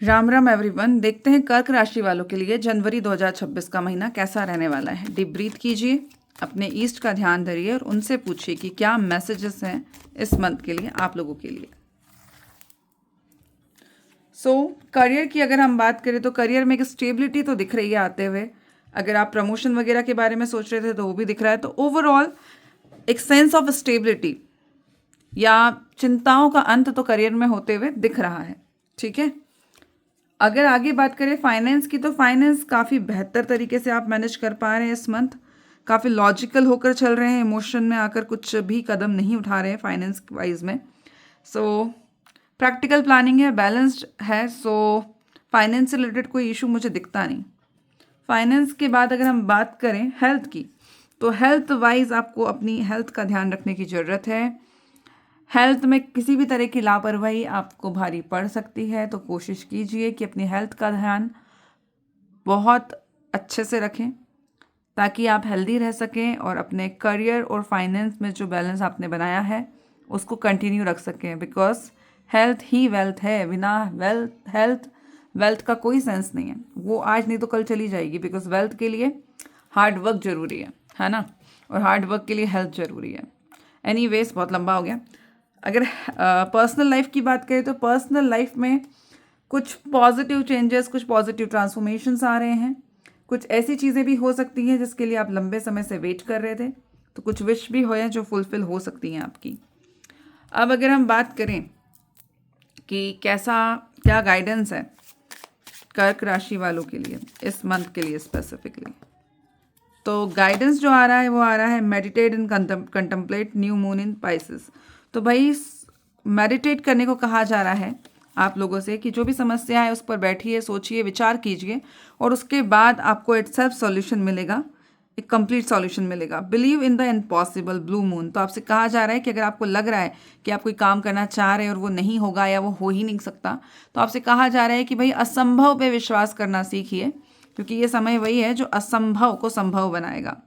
Ram Ram everyone. देखते हैं कर्क राशि वालों के लिए जनवरी 2026 का महीना कैसा रहने वाला है। डीप ब्रीथ कीजिए, अपने ईस्ट का ध्यान धरिए और उनसे पूछिए कि क्या मैसेजेस हैं इस मंथ के लिए आप लोगों के लिए। करियर की अगर हम बात करें तो करियर में एक स्टेबिलिटी तो दिख रही है आते हुए। अगर आप प्रमोशन वगैरह के बारे में सोच रहे थे तो वो भी दिख रहा है। तो ओवरऑल एक सेंस ऑफ स्टेबिलिटी या चिंताओं का अंत तो करियर में होते हुए दिख रहा है। ठीक है, अगर आगे बात करें फाइनेंस की तो फाइनेंस काफ़ी बेहतर तरीके से आप मैनेज कर पा रहे हैं इस मंथ। काफ़ी लॉजिकल होकर चल रहे हैं, इमोशन में आकर कुछ भी कदम नहीं उठा रहे हैं फाइनेंस वाइज में। प्रैक्टिकल प्लानिंग है, बैलेंस्ड है। फाइनेंस से रिलेटेड कोई इशू मुझे दिखता नहीं। फाइनेंस के बाद अगर हम बात करें हेल्थ की तो हेल्थ वाइज आपको अपनी हेल्थ का ध्यान रखने की ज़रूरत है। हेल्थ में किसी भी तरह की लापरवाही आपको भारी पड़ सकती है, तो कोशिश कीजिए कि अपनी हेल्थ का ध्यान बहुत अच्छे से रखें ताकि आप हेल्दी रह सकें और अपने करियर और फाइनेंस में जो बैलेंस आपने बनाया है उसको कंटिन्यू रख सकें। बिकॉज हेल्थ ही वेल्थ है, बिना वेल्थ का कोई सेंस नहीं है। वो आज नहीं तो कल चली जाएगी। बिकॉज वेल्थ के लिए हार्ड वर्क जरूरी है ना, और हार्ड वर्क के लिए हेल्थ जरूरी है। एनीवेज बहुत लंबा हो गया। अगर पर्सनल लाइफ की बात करें तो पर्सनल लाइफ में कुछ पॉजिटिव चेंजेस, कुछ पॉजिटिव ट्रांसफॉर्मेशंस आ रहे हैं। कुछ ऐसी चीज़ें भी हो सकती हैं जिसके लिए आप लंबे समय से वेट कर रहे थे, तो कुछ विश भी हो हैं जो फुलफिल हो सकती हैं आपकी। अब अगर हम बात करें कि क्या गाइडेंस है कर्क राशि वालों के लिए इस मंथ के लिए स्पेसिफिकली, तो गाइडेंस जो आ रहा है वो आ रहा है meditate and contemplate new moon in Pisces. तो भाई मेडिटेट करने को कहा जा रहा है आप लोगों से कि जो भी समस्या है उस पर बैठिए, सोचिए, विचार कीजिए और उसके बाद आपको इटसेल्फ सॉल्यूशन मिलेगा, एक कंप्लीट सॉल्यूशन मिलेगा। Believe in the impossible blue moon. तो आपसे कहा जा रहा है कि अगर आपको लग रहा है कि आप कोई काम करना चाह रहे हैं और वो नहीं होगा या वो हो ही नहीं सकता, तो आपसे कहा जा रहा है कि भाई असंभव पे विश्वास करना सीखिए, क्योंकि ये समय वही है जो असंभव को संभव बनाएगा।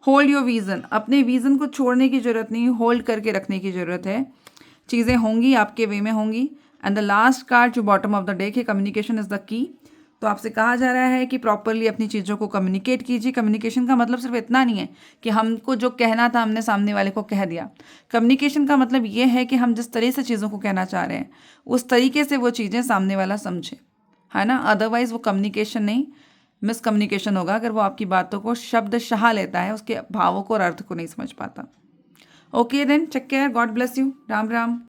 Hold your vision. अपने विजन को छोड़ने की जरूरत नहीं, होल्ड करके रखने की जरूरत है। चीज़ें होंगी, आपके वे में होंगी। एंड द लास्ट कार्ड जो बॉटम ऑफ द डेक है, कम्युनिकेशन इज द की। तो आपसे कहा जा रहा है कि प्रॉपरली अपनी चीज़ों को कम्युनिकेट कीजिए। कम्युनिकेशन का मतलब सिर्फ इतना नहीं है कि हमको जो कहना था हमने सामने वाले को कह दिया। कम्युनिकेशन का मतलब ये है कि हम जिस तरह से चीज़ों को कहना चाह रहे हैं उस तरीके से वो चीज़ें सामने वाला समझे, है ना। अदरवाइज वो कम्युनिकेशन नहीं, मिसकम्युनिकेशन होगा अगर वो आपकी बातों को शब्दशः लेता है, उसके भावों को और अर्थ को नहीं समझ पाता। Okay then, take care, God bless you, Ram Ram.